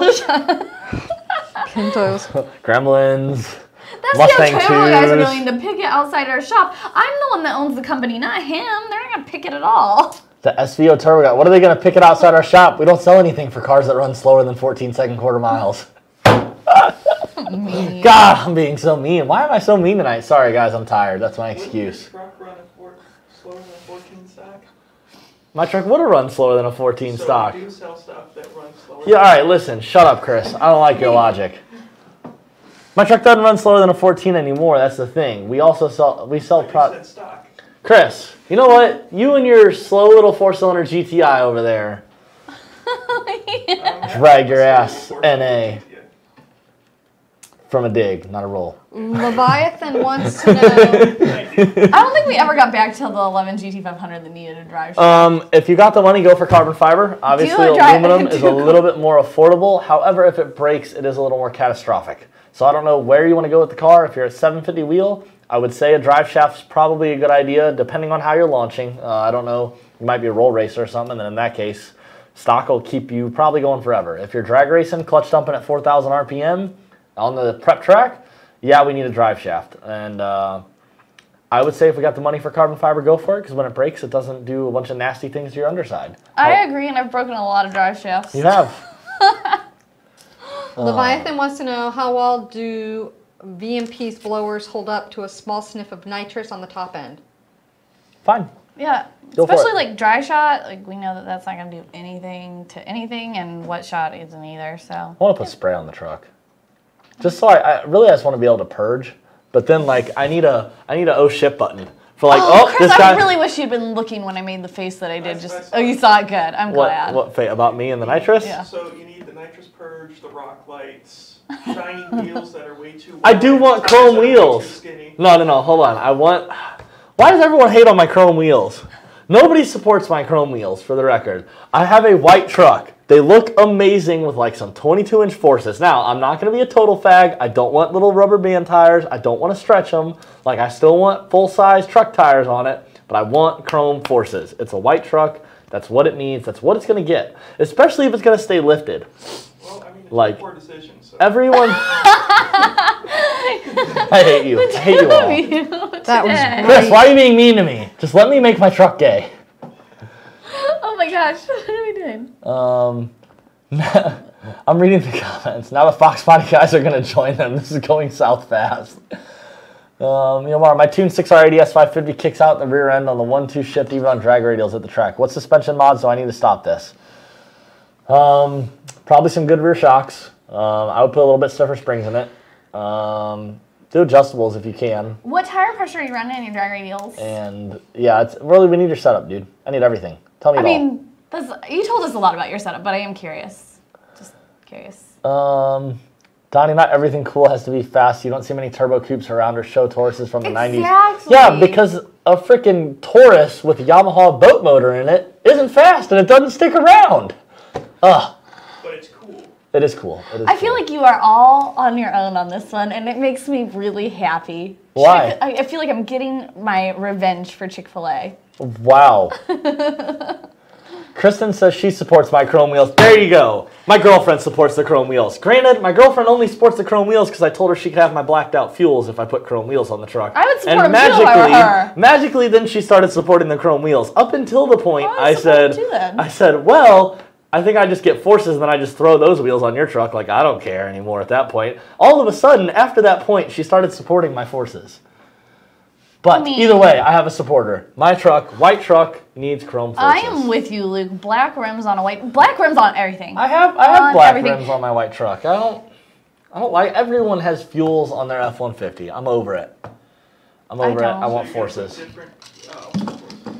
Pintos. Gremlins. That's Mustang what Toyota guys are 2s. doing to picket outside our shop. I'm the one that owns the company, not him. They're not gonna picket at all. The SVO Turbo guy. What are they going to pick it outside our shop? We don't sell anything for cars that run slower than 14 second quarter miles. Mean. God, I'm being so mean. Why am I so mean tonight? Sorry, guys, I'm tired. That's my excuse. Would your truck run slower than a 14 stock? My truck would have run slower than a 14 stock. So we do sell stuff that runs slower. Yeah, all right, listen. Shut up, Chris. I don't like your logic. My truck doesn't run slower than a 14 anymore. That's the thing. We also sell said stock. Chris, you know what? You and your slow little 4-cylinder GTI over there. Drag your ass, NA. From a dig, not a roll. Leviathan wants to know. I don't think we ever got back to the 11 GT500 that needed a drive shaft. If you got the money, go for carbon fiber. Obviously, aluminum is a little bit more affordable. However, if it breaks, it is a little more catastrophic. So I don't know where you want to go with the car. If you're at 750 wheel, I would say a drive shaft is probably a good idea, depending on how you're launching. I don't know. You might be a roll racer or something, and in that case, stock will keep you probably going forever. If you're drag racing, clutch dumping at 4,000 RPM on the prep track, yeah, we need a drive shaft. And I would say if we got the money for carbon fiber, go for it, because when it breaks, it doesn't do a bunch of nasty things to your underside. I agree, and I've broken a lot of drive shafts. You have. Leviathan wants to know, how well do VMP's blowers hold up to a small sniff of nitrous on the top end? Fine. Yeah, Go for especially it. like dry shot. Like we know that that's not going to do anything to anything, and wet shot isn't either. So I want to put spray on the truck. Just so I really just want to be able to purge, but then like I need a oh shit button for like Chris, this guy. I really wish you'd been looking when I made the face that I did. You saw it good. I'm glad. What about me and the nitrous? Yeah. So you need the nitrous purge, the rock lights, shiny wheels that are way too wide. I do want chrome wheels. No, hold on. Why does everyone hate on my chrome wheels? Nobody supports my chrome wheels, for the record. I have a white truck. They look amazing with like some 22-inch forces. Now, I'm not going to be a total fag. I don't want little rubber band tires. I don't want to stretch them. Like, I still want full-size truck tires on it, but I want chrome forces. It's a white truck. That's what it needs. That's what it's going to get, especially if it's going to stay lifted. Well, I mean, it's like, a poor decision. So. Everyone... I hate you. I hate you all. That was Chris, why are you being mean to me? Just let me make my truck gay. Oh my gosh, what are we doing? I'm reading the comments. Now the Fox Body guys are going to join them. This is going south fast. My tuned 6R80 S550 kicks out the rear end on the 1-2 shift even on drag radials at the track. What suspension mods do I need to stop this? Probably some good rear shocks. I would put a little bit stiffer springs in it. Do adjustables if you can. What tire pressure are you running in your drag radials? And yeah, it's really, we need your setup, dude. I need everything. Tell me you told us a lot about your setup, but I am curious. Just curious. Donnie, not everything cool has to be fast. You don't see many turbo coupes around or show Tauruses from the 90s. Yeah, because a freaking Taurus with a Yamaha boat motor in it isn't fast and it doesn't stick around. Ugh. But it's cool. It is cool. I feel like you are all on your own on this one, and it makes me really happy. Why? I feel like I'm getting my revenge for Chick-fil-A. Wow. Kristen says she supports my chrome wheels. There you go. My girlfriend supports the chrome wheels. Granted, my girlfriend only supports the chrome wheels because I told her she could have my blacked out fuels if I put chrome wheels on the truck. I would support them too if I were her. Magically, then she started supporting the chrome wheels. Up until the point I said, well, I think I just get forces and then I just throw those wheels on your truck. Like, I don't care anymore at that point. All of a sudden, after that point, she started supporting my forces. But either way, I have a supporter. My truck, white truck, needs chrome forces. I am with you, Luke. Black rims on a white... Black rims on everything. I have black rims on my white truck. I don't like... Everyone has fuels on their F-150. I'm over it. I'm over it. I want forces.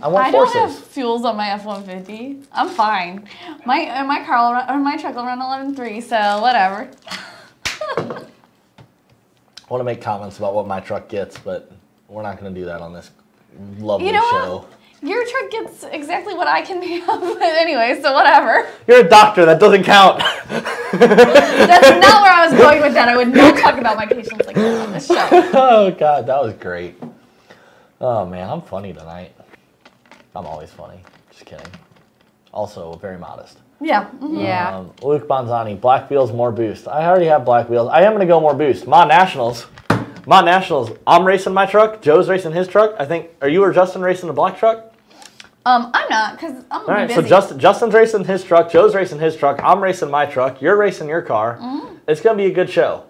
I want forces. don't have fuels on my F-150. I'm fine. My truck will run 11.3, so whatever. want to make comments about what my truck gets, but we're not going to do that on this lovely You know show. what? Your truck gets exactly what I can have anyway, so whatever. You're a doctor. That doesn't count. That's not where I was going with that. I would not talk about my patients like that on this show. Oh, God. That was great. Oh, man. I'm funny tonight. I'm always funny. Just kidding. Also, very modest. Yeah. Yeah. Luke Bonzani, black wheels, more boost. I already have black wheels. I am going to go more boost. Mon Nationals. I'm racing my truck. Joe's racing his truck. I think, are you or Justin racing the black truck? I'm not, because I'm All right, busy. so Justin's racing his truck. Joe's racing his truck. I'm racing my truck. You're racing your car. It's going to be a good show.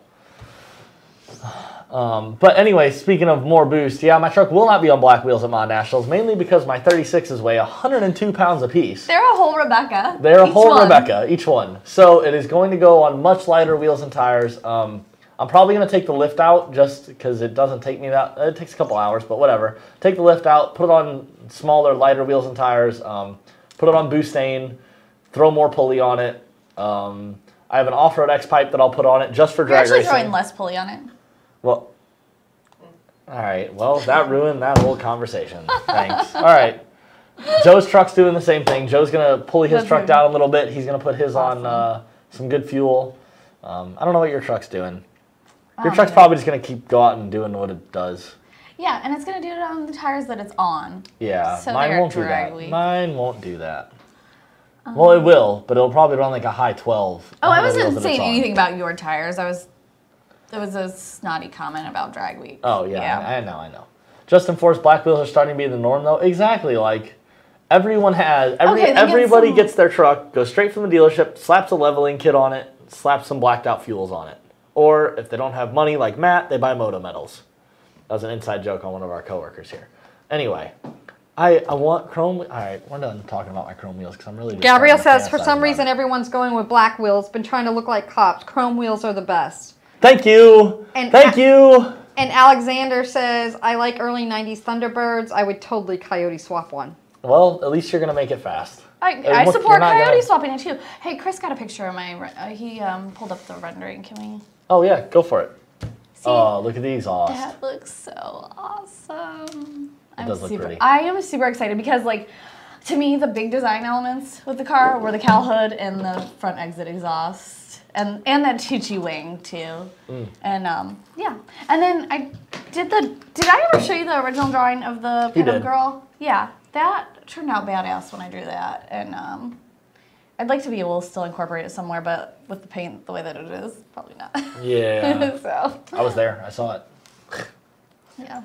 But anyway, speaking of more boost, yeah, my truck will not be on black wheels at Mon Nationals, mainly because my 36s weigh 102 pounds apiece. They're a whole Rebecca. They're a whole one. Rebecca, each one. So it is going to go on much lighter wheels and tires. I'm probably going to take the lift out just because it doesn't take me that. It takes a couple hours, but whatever. Take the lift out, put it on smaller, lighter wheels and tires, put it on Boostane, throw more pulley on it. I have an off-road X-pipe that I'll put on it just for You're drag actually racing. throwing less pulley on it. Well, all right. Well, that ruined that whole conversation. Thanks. All right. Joe's truck's doing the same thing. Joe's going to pulley his truck down a little bit. He's going to put his on some good fuel. I don't know what your truck's doing. Your truck's probably just going to go out and doing what it does. Yeah, and it's going to do it on the tires that it's on. Yeah, So mine they're won't do drag that. weak. Mine won't do that. Well, it will, but it'll probably run like a high 12. Oh, I on the wheels wasn't that saying it's on. anything about your tires. There was a snotty comment about drag week. Oh, yeah. I know. Justin Forrest black wheels are starting to be the norm, though. Exactly. Like, everyone has, everybody gets their truck, goes straight from the dealership, slaps a leveling kit on it, slaps some blacked out fuels on it. Or if they don't have money like Matt, they buy moto metals. That was an inside joke on one of our coworkers here. Anyway, I want chrome. All right, we're done talking about my chrome wheels because I'm really. Gabrielle says, for some reason, everyone's going with black wheels. Been trying to look like cops. Chrome wheels are the best. Thank you. Thank you. And Alexander says, I like early 90s Thunderbirds. I would totally coyote swap one. Well, at least you're going to make it fast. I support coyote swapping it too. Hey, Chris got a picture of my. He pulled up the rendering. Can we? Oh yeah, go for it. See, oh, look at the exhaust. that looks so awesome. It does look pretty. I am super excited because, like, to me, the big design elements with the car were the cowl hood and the front exit exhaust, and that Tucci wing too. And yeah, and then Did I ever show you the original drawing of the pinup girl? Yeah, that turned out badass when I drew that, and I'd like to be able to still incorporate it somewhere, but with the paint the way that it is, probably not. Yeah. So. I was there. I saw it. Yeah.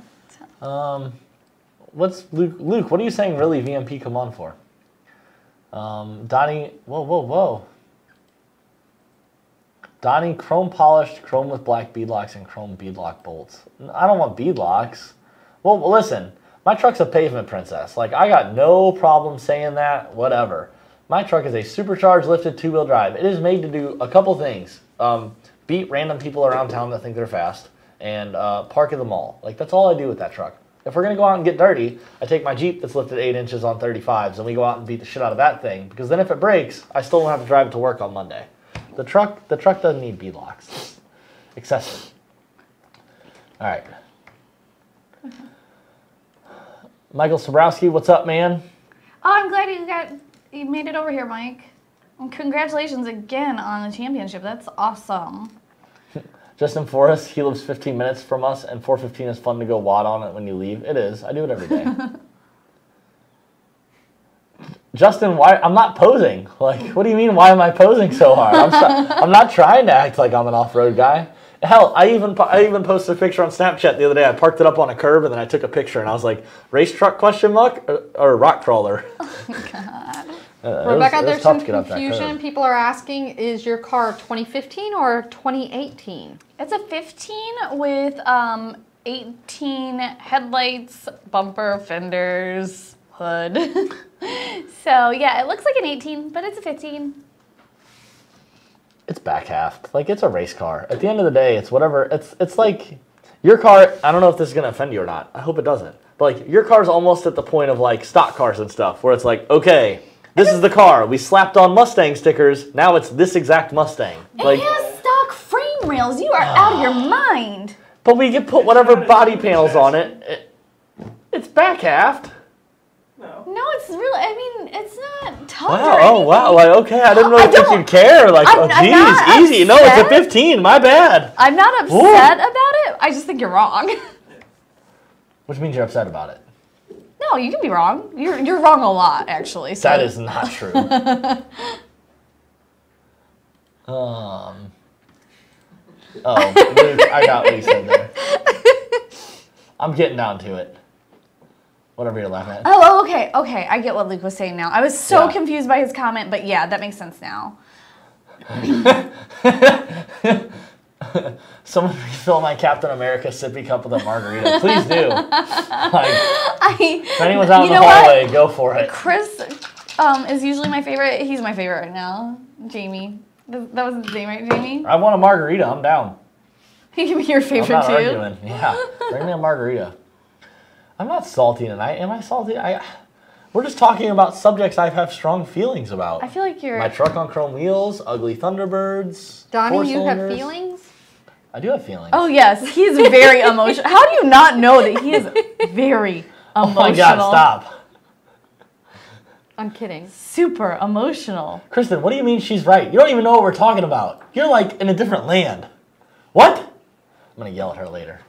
What's Luke? What are you saying? Really, VMP come on for? Donnie. Whoa. Donnie, chrome polished, chrome with black beadlocks and chrome beadlock bolts. I don't want beadlocks. Well, listen. My truck's a pavement princess. Like, I got no problem saying that. Whatever. My truck is a supercharged, lifted two-wheel drive. It is made to do a couple things. Beat random people around town that think they're fast, and park at the mall. Like, that's all I do with that truck. If we're going to go out and get dirty, I take my Jeep that's lifted 8 inches on 35s, and we go out and beat the shit out of that thing. Because then if it breaks, I still don't have to drive it to work on Monday. The truck doesn't need beadlocks. Excessive. All right. Michael Sobrowski, what's up, man? Oh, I'm glad you made it over here, Mike. And congratulations again on the championship. That's awesome. Justin Forrest, he lives 15 minutes from us, and 415 is fun to go wad on it when you leave. It is. I do it every day. Justin, why? I'm not posing. Like, what do you mean, why am I posing so hard? I'm not trying to act like I'm an off-road guy. Hell, I even posted a picture on Snapchat the other day. I parked it up on a curb, and then I took a picture, and I was like, race truck question mark or rock crawler? Oh, God. Rebecca, there's some confusion. People are asking, is your car 2015 or 2018? It's a 15 with 18 headlights, bumper, fenders, hood. So, yeah, it looks like an 18, but it's a 15. It's back half. Like, it's a race car. At the end of the day, it's whatever. It's like your car. I don't know if this is going to offend you or not. I hope it doesn't. But, like, your car's almost at the point of, like, stock cars and stuff, where it's like, okay, this is the car. We slapped on Mustang stickers. Now it's this exact Mustang. It has stock frame rails. You are out of your mind. But we can put whatever body panels on it. It's back halved. No. No, it's really. I mean, it's not tough. Wow. Oh wow. Like okay, I didn't really think you'd care. Like I'm not easy. No, it's a upset. 15. My bad. I'm not upset about it. I just think you're wrong. Which means you're upset about it. No, you can be wrong. You're wrong a lot, actually. So. That is not true. Oh, Luke, I got what you said there. I'm getting down to it. Whatever you're laughing at. Oh, okay. I get what Luke was saying now. I was so Yeah. confused by his comment, but yeah, that makes sense now. Someone refill my Captain America sippy cup with a margarita. Please do. Like, if anyone's out in the hallway, go for it. Chris is usually my favorite. He's my favorite right now. Jamie. That was his name, right, Jamie? I want a margarita. I'm down. He can be your I'm favorite not too. arguing. Yeah, bring me a margarita. I'm not salty tonight. Am I salty? We're just talking about subjects I have strong feelings about. I feel like you're. My truck on chrome wheels, ugly Thunderbirds. Donnie, you have four-cylinders. feelings? I do have feelings. Oh yes, he's very emotional. How do you not know that he is very emotional? Oh my God! Stop. I'm kidding. Super emotional. Kristen, what do you mean she's right? You don't even know what we're talking about. You're like in a different land. What? I'm gonna yell at her later.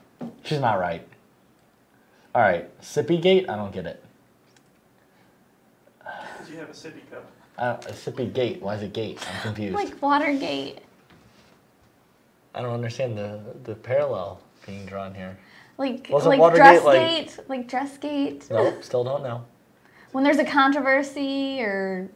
She's not right. All right, sippy gate. I don't get it. Because you have a sippy cup. A sippy gate. Why is it gate? I'm confused. Like Watergate. I don't understand the parallel being drawn here. Like Wasn't Watergate, Dressgate. Like Dressgate. Nope, still don't know. When there's a controversy or.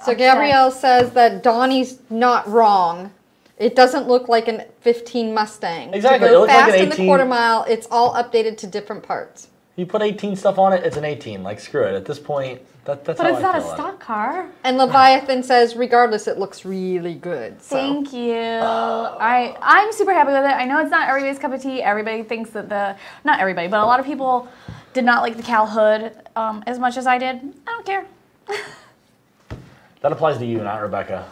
So upset. Gabrielle says that Donnie's not wrong. It doesn't look like a 15 Mustang. Exactly, To it go looks like fast an in the 18. quarter mile, it's all updated to different parts. You put 18 stuff on it, it's an 18. Like, screw it. At this point, that's But how it's I not a feel about stock car. And Leviathan says, regardless, it looks really good. So. Thank you. I'm super happy with it. I know it's not everybody's cup of tea. Everybody thinks that not everybody, but a lot of people did not like the cowl hood as much as I did. I don't care. it. That applies to you, not Rebecca.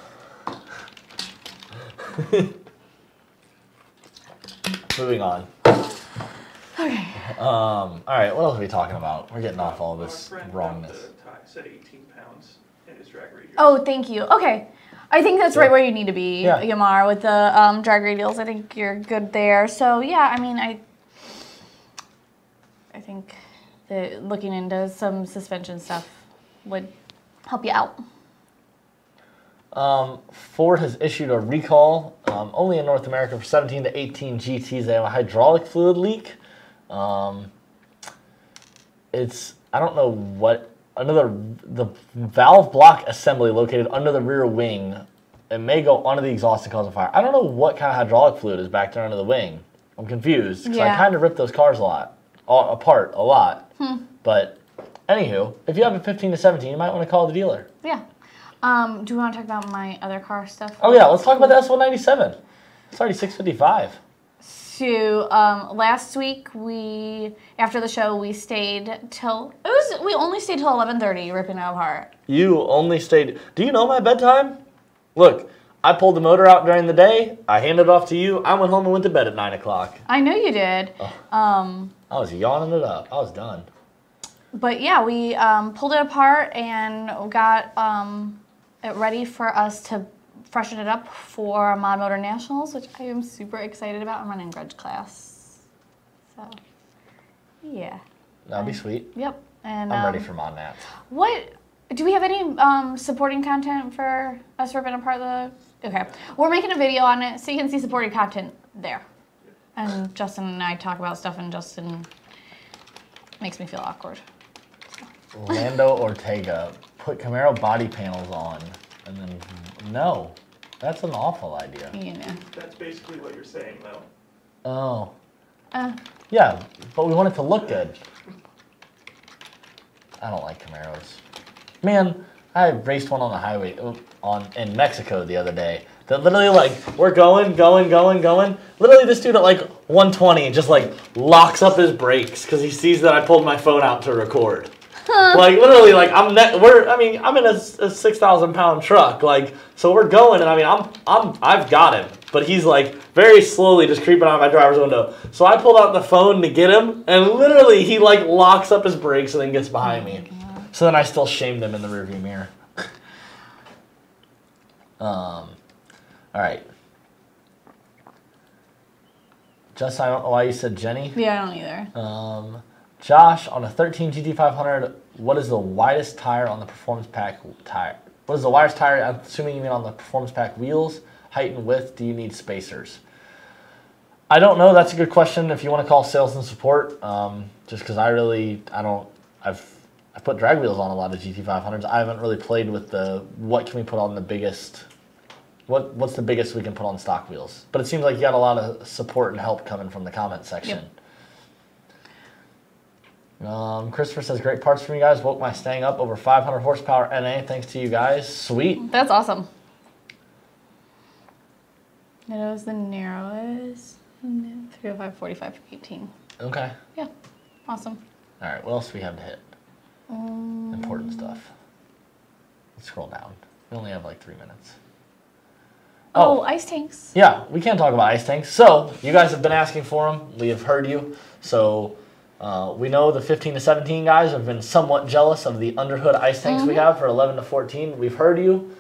Moving on. Okay. All right, what else are we talking about? We're getting off all this My friend wrongness. said 18 pounds in his drag radius. Oh, thank you. Okay. I think that's right where you need to be, Yeah. Yamar, with the drag radials. I think you're good there. So, yeah, I mean, I think that looking into some suspension stuff would help you out. Ford has issued a recall, only in North America, for 17 to 18 GTs. They have a hydraulic fluid leak. I don't know what, the valve block assembly located under the rear wing, it may go under the exhaust and cause a fire. I don't know what kind of hydraulic fluid is back there under the wing. I'm confused, because I kind of ripped those cars apart a lot. But, anywho, if you have a 15 to 17, you might want to call the dealer. Yeah. Do we want to talk about my other car stuff? Oh yeah, let's talk about the S197. It's already 6:55. So last week after the show we stayed till we only stayed till 11:30 ripping it apart. You only stayed. Do you know my bedtime? Look, I pulled the motor out during the day. I handed it off to you. I went home and went to bed at 9 o'clock. I know you did. I was yawning it up. I was done. But yeah, we pulled it apart and got it ready for us to freshen it up for Mod Motor Nationals, which I am super excited about. I'm running grudge class, so yeah. That'd be sweet. Yep. And I'm ready for Mod Nats. What do we have any supporting content for us ripping apart the? Okay, we're making a video on it, so you can see supporting content there. And Justin and I talk about stuff, and Justin makes me feel awkward. Lando Ortega put Camaro body panels on, and then no, that's an awful idea. You know. That's basically what you're saying, though. Oh. Yeah, but we want it to look good. I don't like Camaros. Man, I raced one on the highway in Mexico the other day. That literally, like, we're going. Literally, this dude at like 120 just like locks up his brakes because he sees that I pulled my phone out to record. Like literally, like I'm in a 6,000 pound truck, like, so we're going, and I mean I've got him. but he's like very slowly just creeping out my driver's window. So I pulled out the phone to get him, and literally he like locks up his brakes and then gets behind me. So then I still shamed him in the rearview mirror. All right. Just, I don't know why you said Jenny. Yeah, I don't either. Josh, on a 13 GT500, what is the widest tire on the performance pack tire? What is the widest tire? I'm assuming you mean on the performance pack wheels. Height and width. Do you need spacers? I don't know. That's a good question. If you want to call sales and support, just because I've put drag wheels on a lot of GT500s. I haven't really played with what can we put on the biggest. What's the biggest we can put on stock wheels? But it seems like you got a lot of support and help coming from the comment section. Yep. Christopher says, great parts from you guys. Woke my Mustang up over 500 horsepower NA. Thanks to you guys. Sweet. That's awesome. It was the narrowest. 305, 45, 18. Okay. Yeah. Awesome. All right. What else do we have to hit? Important stuff. Let's scroll down. We only have like 3 minutes. Oh, ice tanks. Yeah, we can talk about ice tanks. So, you guys have been asking for them. We have heard you. So, we know the 15 to 17 guys have been somewhat jealous of the underhood ice tanks we have for 11 to 14. We've heard you.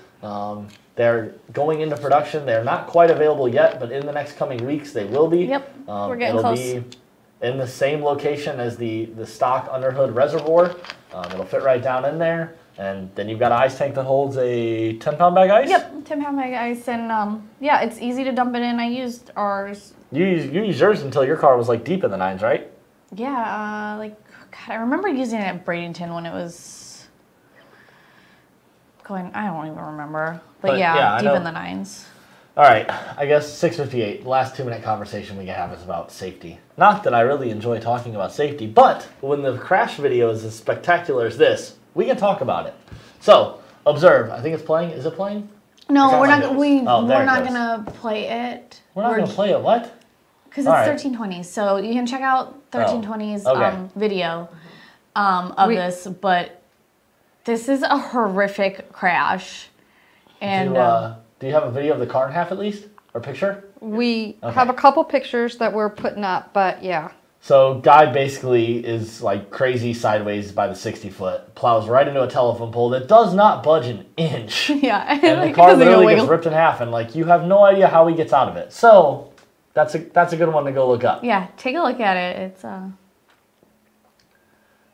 They're going into production. They're not quite available yet, but in the next coming weeks, they will be. Yep, we're getting close. It'll be in the same location as the stock underhood reservoir. It'll fit right down in there. And then you've got an ice tank that holds a 10-pound bag ice? Yep, 10-pound bag ice. And yeah, it's easy to dump it in. I used ours. You used yours until your car was like deep in the 9s, right? Yeah, God, I remember using it at Bradenton when it was going, I don't even remember. But yeah, deep in the 9s. All right, I guess 6:58. The last 2-minute conversation we can have is about safety. Not that I really enjoy talking about safety, but when the crash video is as spectacular as this, we can talk about it. So, observe. I think it's playing. Is it playing? No, we're not. We're not gonna play it. We're not gonna play it. What? Because it's 1320s, so you can check out 1320's video of this. But this is a horrific crash. And do you have a video of the car in half at least, or picture? We have a couple pictures that we're putting up, but yeah. So guy basically is like crazy sideways by the 60-foot, plows right into a telephone pole that does not budge an inch. Yeah. And the car literally gets ripped in half, and like you have no idea how he gets out of it. So that's a good one to go look up. Yeah, take a look at it. It's All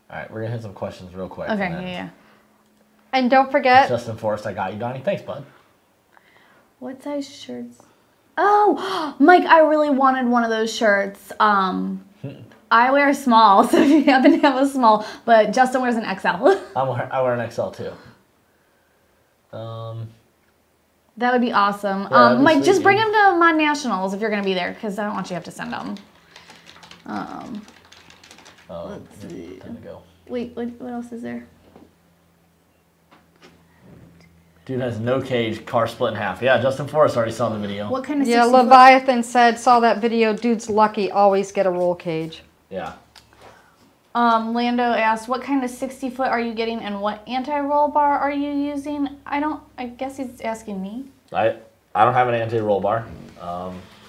right, we're gonna hit some questions real quick. Okay, yeah. And don't forget Justin Forrest, I got you, Donnie. Thanks, bud. What size shirts? Oh, Mike, I really wanted one of those shirts. I wear a small, so if you happen to have a small, but Justin wears an XL. I wear an XL too. That would be awesome. Yeah, Mike, just bring him to my nationals if you're going to be there, because I don't want you to have to send them. Let's see. Time to go. Wait, what else is there? Dude has no cage, car split in half. Yeah, Justin Forrest already saw the video. What kind of Yeah, Leviathan saw that video, dude's lucky, always get a roll cage. Yeah. Lando asked, what kind of 60-foot are you getting and what anti-roll bar are you using? I guess he's asking me. I don't have an anti-roll bar.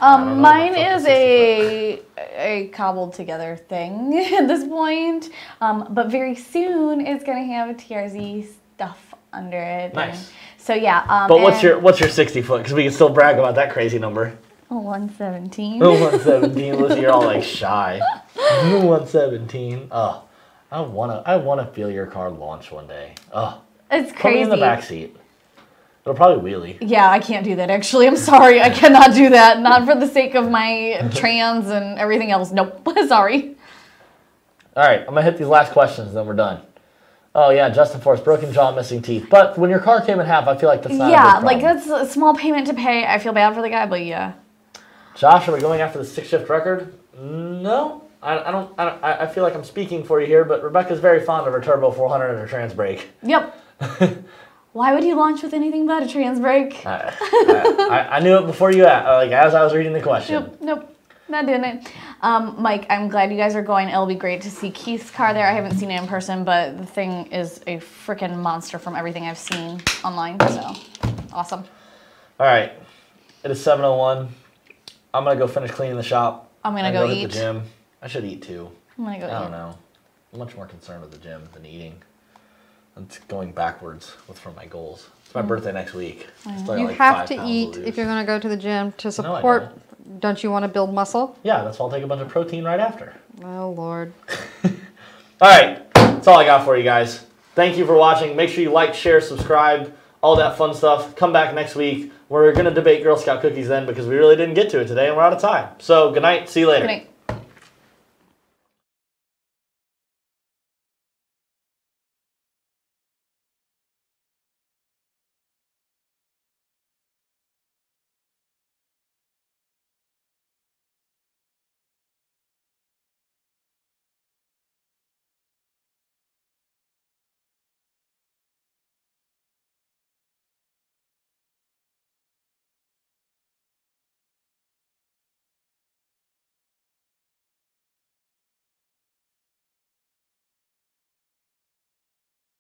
Mine is a cobbled together thing at this point. But very soon it's going to have a TRZ stuff under it. Nice. And so yeah. But what's your 60-foot? Because we can still brag about that crazy number. 117. 117. Listen, you're all like shy. 117. Oh, I wanna feel your car launch one day. Oh, it's crazy. Put me in the back seat. It'll probably wheelie. Yeah, I can't do that. Actually, I'm sorry. I cannot do that. Not for the sake of my trans and everything else. Nope. Sorry. All right, I'm gonna hit these last questions, then we're done. Oh yeah, Justin Forrest, broken jaw, missing teeth. But when your car came in half, I feel like that's not a big problem. Like that's a small payment to pay. I feel bad for the guy, but yeah. Josh, are we going after the 6-shift record? No, I feel like I'm speaking for you here, but Rebecca's very fond of her turbo 400 and her trans brake. Yep. Why would you launch with anything but a trans brake? I knew it before you asked, like as I was reading the question. Nope, not doing it. Mike, I'm glad you guys are going. It'll be great to see Keith's car there. I haven't seen it in person, but the thing is a freaking monster from everything I've seen online. So awesome. All right, it is 7:01. I'm gonna go finish cleaning the shop. I'm gonna go hit eat. the gym. I should eat too. I'm gonna go eat. I don't know. I'm much more concerned with the gym than eating. It's going backwards from my goals. It's my birthday next week. You have to eat if you're going to go to the gym to support. No, don't you want to build muscle? Yeah, that's why I'll take a bunch of protein right after. Oh, Lord. All right. That's all I got for you guys. Thank you for watching. Make sure you like, share, subscribe, all that fun stuff. Come back next week. We're going to debate Girl Scout cookies then because we really didn't get to it today and we're out of time. So good night. See you later. Good night.